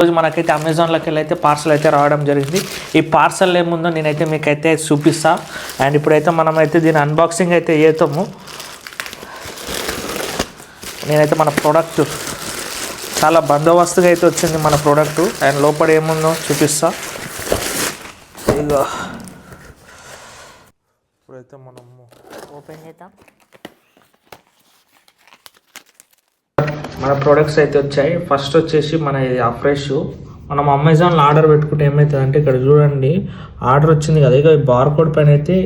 రోజు మనకైతే అమెజాన్లోకి వెళ్ళి పార్సల్ అయితే రావడం జరిగింది. ఈ పార్సల్ ఏముందో నేనైతే మీకైతే చూపిస్తా. అండ్ ఇప్పుడైతే మనమైతే దీని అన్బాక్సింగ్ అయితే చేద్దాము. నేనైతే మన ప్రోడక్ట్ చాలా బందోబస్తుగా అయితే వచ్చింది మన ప్రోడక్ట్. అండ్ లోపల ఏముందో చూపిస్తా. ఇదిగో ఇప్పుడైతే మనము ఓపెన్ చేద్దాం. మన ప్రోడక్ట్స్ అయితే వచ్చాయి. ఫస్ట్ వచ్చేసి మన ఇది అఫ్రెష్. మనం అమెజాన్లో ఆర్డర్ పెట్టుకుంటే ఏమవుతుంది అంటే ఇక్కడ చూడండి ఆర్డర్ వచ్చింది కదా, ఇక బార్ కోడ్ పైన అయితే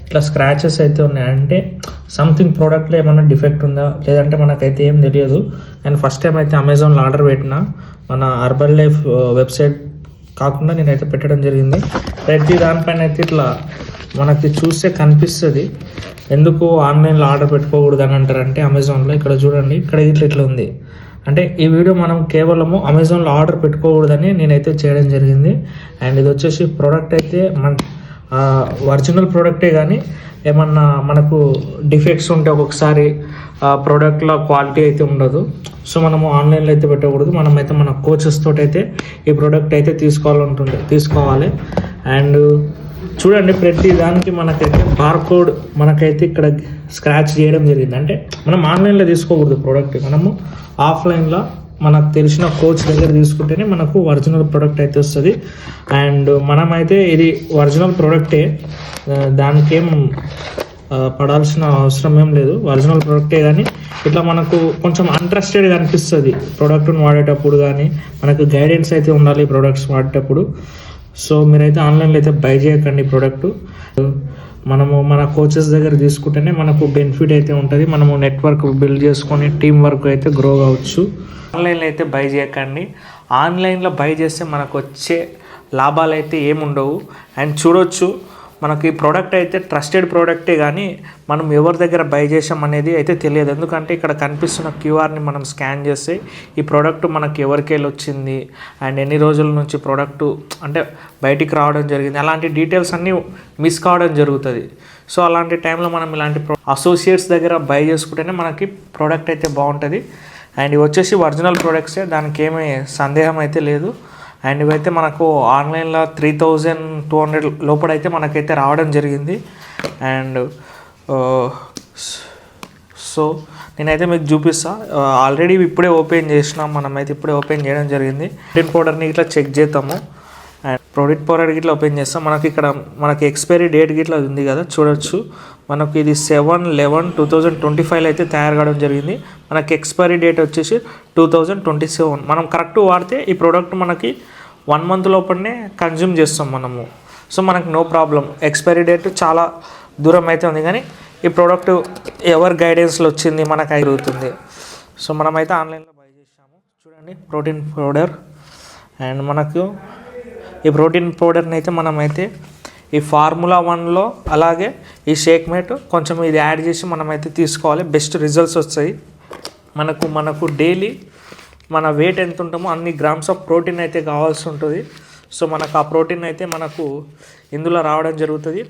ఇట్లా స్క్రాచెస్ అయితే ఉన్నాయి. అంటే సంథింగ్ ప్రోడక్ట్లో ఏమైనా డిఫెక్ట్ ఉందా లేదంటే మనకైతే ఏం తెలియదు. అండ్ ఫస్ట్ టైం అయితే అమెజాన్లో ఆర్డర్ పెట్టిన మన అర్బన్ లైఫ్ వెబ్సైట్ కాకుండా నేనైతే పెట్టడం జరిగింది. ప్రతి దానిపైన అయితే ఇట్లా మనకి చూస్తే కనిపిస్తుంది ఎందుకు ఆన్లైన్లో ఆర్డర్ పెట్టుకోకూడదు అని అంటారంటే అమెజాన్లో ఇక్కడ చూడండి ఇక్కడ ఇట్లా ఉంది. అంటే ఈ వీడియో మనం కేవలము అమెజాన్లో ఆర్డర్ పెట్టుకోకూడదని నేనైతే చేయడం జరిగింది. అండ్ ఇది వచ్చేసి ప్రోడక్ట్ అయితే మన ఒరిజినల్ ప్రోడక్టే, కానీ ఏమన్నా మనకు డిఫెక్ట్స్ ఉంటే ఒక్కొక్కసారి ప్రోడక్ట్లో క్వాలిటీ అయితే ఉండదు. సో మనము ఆన్లైన్లో అయితే పెట్టకూడదు. మనమైతే మన కోచెస్ తోటి అయితే ఈ ప్రోడక్ట్ అయితే తీసుకోవాలి. అండ్ చూడండి ప్రతి దానికి మనకైతే బార్ కోడ్ మనకైతే ఇక్కడ స్క్రాచ్ చేయడం జరిగింది. అంటే మనం ఆన్లైన్లో తీసుకోకూడదు ప్రోడక్ట్, మనము ఆఫ్లైన్లో మనకు తెలిసిన కోచ్ దగ్గర తీసుకుంటేనే మనకు ఒరిజినల్ ప్రోడక్ట్ అయితే వస్తుంది. అండ్ మనమైతే ఇది ఒరిజినల్ ప్రోడక్టే, దానికి ఏం పడాల్సిన అవసరం ఏం లేదు, ఒరిజినల్ ప్రోడక్టే. కానీ ఇట్లా మనకు కొంచెం అన్ట్రస్టెడ్గా అనిపిస్తుంది ప్రోడక్ట్ని వాడేటప్పుడు, కానీ మనకు గైడెన్స్ అయితే ఉండాలి ఈ ప్రోడక్ట్స్ వాడేటప్పుడు. సో మీరైతే ఆన్లైన్లో అయితే బై చేయకండి ప్రోడక్ట్. మనము మన కోచెస్ దగ్గర తీసుకుంటేనే మనకు బెనిఫిట్ అయితే ఉంటుంది. మనము నెట్వర్క్ బిల్డ్ చేసుకొని టీం వర్క్ అయితే గ్రో కావచ్చు. ఆన్లైన్లో అయితే బై చేయకండి. ఆన్లైన్లో బై చేస్తే మనకు వచ్చే లాభాలు అయితే ఏముండవు. అండ్ చూడొచ్చు మనకి ఈ ప్రోడక్ట్ అయితే ట్రస్టెడ్ ప్రోడక్టే, కానీ మనం ఎవరి దగ్గర బై చేసాం అనేది అయితే తెలియదు. ఎందుకంటే ఇక్కడ కనిపిస్తున్న క్యూఆర్ని మనం స్కాన్ చేస్తే ఈ ప్రోడక్ట్ మనకి ఎవరికెళ్ళి వచ్చింది అండ్ ఎన్ని రోజుల నుంచి ప్రోడక్ట్ అంటే బయటికి రావడం జరిగింది, అలాంటి డీటెయిల్స్ అన్నీ మిస్ కావడం జరుగుతుంది. సో అలాంటి టైంలో మనం ఇలాంటి అసోసియేట్స్ దగ్గర బై చేసుకుంటేనే మనకి ప్రోడక్ట్ అయితే బాగుంటుంది. అండ్ ఇవి వచ్చేసి ఒరిజినల్ ప్రోడక్ట్సే, దానికి ఏమీ సందేహం అయితే లేదు. అండ్ ఇవైతే మనకు ఆన్లైన్లో 3200 లోపలైతే మనకైతే రావడం జరిగింది. అండ్ సో నేనైతే మీకు చూపిస్తా. ఆల్రెడీ ఇప్పుడే ఓపెన్ చేసినాం, మనమైతే ఇప్పుడే ఓపెన్ చేయడం జరిగింది. ప్రోటీన్ పౌడర్ని ఇట్లా చెక్ చేద్దాము. అండ్ ప్రోటీన్ పౌడర్ గిట్లా ఓపెన్ చేస్తాం. మనకి ఇక్కడ మనకి ఎక్స్పైరీ డేట్ గిట్లా ఉంది కదా, చూడొచ్చు. మనకు ఇది 7/11/2025 అయితే తయారు కావడం జరిగింది. మనకి ఎక్స్పైరీ డేట్ వచ్చేసి 2027. మనం కరెక్ట్ వాడితే ఈ ప్రోడక్ట్ మనకి 1 మంత్ లోపలనే కన్జ్యూమ్ చేస్తాం మనము. సో మనకు నో ప్రాబ్లం. ఎక్స్పైరీ డేట్ చాలా దూరం అయితే ఉంది, కానీ ఈ ప్రోడక్ట్ ఎవరి గైడెన్స్లో వచ్చింది మనకు జరుగుతుంది. సో మనమైతే ఆన్లైన్లో బై చేసాము. చూడండి ప్రోటీన్ పౌడర్. అండ్ మనకు ఈ ప్రోటీన్ పౌడర్ని అయితే మనమైతే ఈ ఫార్ములా 1లో అలాగే ఈ షేక్ మేట్ కొంచెం ఇది యాడ్ చేసి మనమైతే తీసుకోవాలి. బెస్ట్ రిజల్ట్స్ వస్తాయి మనకు డైలీ మన వెయిట్ ఎంత ఉంటామో అన్ని గ్రామ్స్ ఆఫ్ ప్రోటీన్ అయితే కావాల్సి ఉంటుంది. సో మనకు ఆ ప్రోటీన్ అయితే మనకు ఇందులో రావడం జరుగుతుంది.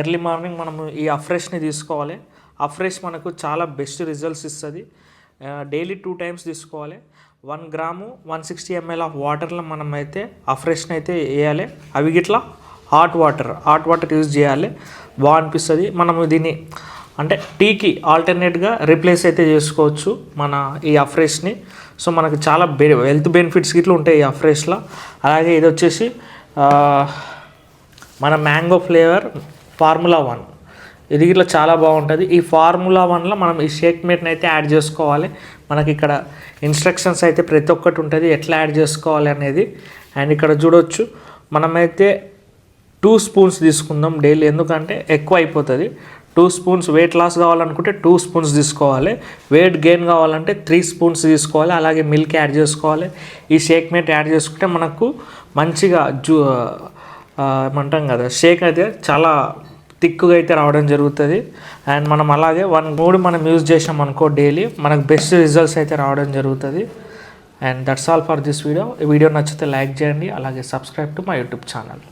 ఎర్లీ మార్నింగ్ మనము ఈ అఫ్రెష్ని తీసుకోవాలి. అఫ్రెష్ మనకు చాలా బెస్ట్ రిజల్ట్స్ ఇస్తుంది. డైలీ 2 టైమ్స్ తీసుకోవాలి. 1 గ్రాము 160 ml ఆఫ్ వాటర్లో మనమైతే అఫ్రెష్ని అయితే వేయాలి. అవి గిట్లా హాట్ వాటర్ యూజ్ చేయాలి, బాగా అనిపిస్తుంది. మనము దీన్ని అంటే టీకి ఆల్టర్నేట్గా రీప్లేస్ అయితే చేసుకోవచ్చు మన ఈ అఫ్రెష్ని. సో మనకు చాలా హెల్త్ బెనిఫిట్స్ గిట్లా ఉంటాయి ఈ అఫ్రెష్లో. అలాగే ఇది వచ్చేసి మన మ్యాంగో ఫ్లేవర్ ఫార్ములా 1, ఇది ఇట్లా చాలా బాగుంటుంది. ఈ ఫార్ములా 1లో మనం ఈ షేక్ మేట్ని అయితే యాడ్ చేసుకోవాలి. మనకి ఇక్కడ ఇన్స్ట్రక్షన్స్ అయితే ప్రతి ఒక్కటి ఉంటుంది ఎట్లా యాడ్ చేసుకోవాలి అనేది. అండ్ ఇక్కడ చూడొచ్చు మనమైతే 2 స్పూన్స్ తీసుకుందాం డైలీ, ఎందుకంటే ఎక్కువ అయిపోతుంది. 2 స్పూన్స్ వెయిట్ లాస్ కావాలనుకుంటే 2 స్పూన్స్ తీసుకోవాలి. వెయిట్ గెయిన్ కావాలంటే 3 స్పూన్స్ తీసుకోవాలి. అలాగే మిల్క్ యాడ్ చేసుకోవాలి. ఈ షేక్ మేట్ యాడ్ చేసుకుంటే మనకు మంచిగా ఏమంటాం కదా షేక్ అయితే చాలా థిక్గా అయితే రావడం జరుగుతుంది. అండ్ మనం అలాగే 1 మూడు మనం యూజ్ చేసాం అనుకో డైలీ, మనకు బెస్ట్ రిజల్ట్స్ అయితే రావడం జరుగుతుంది. And that's all for this video. ఈ వీడియో నచ్చితే లైక్ చేయండి, అలాగే subscribe to my YouTube channel.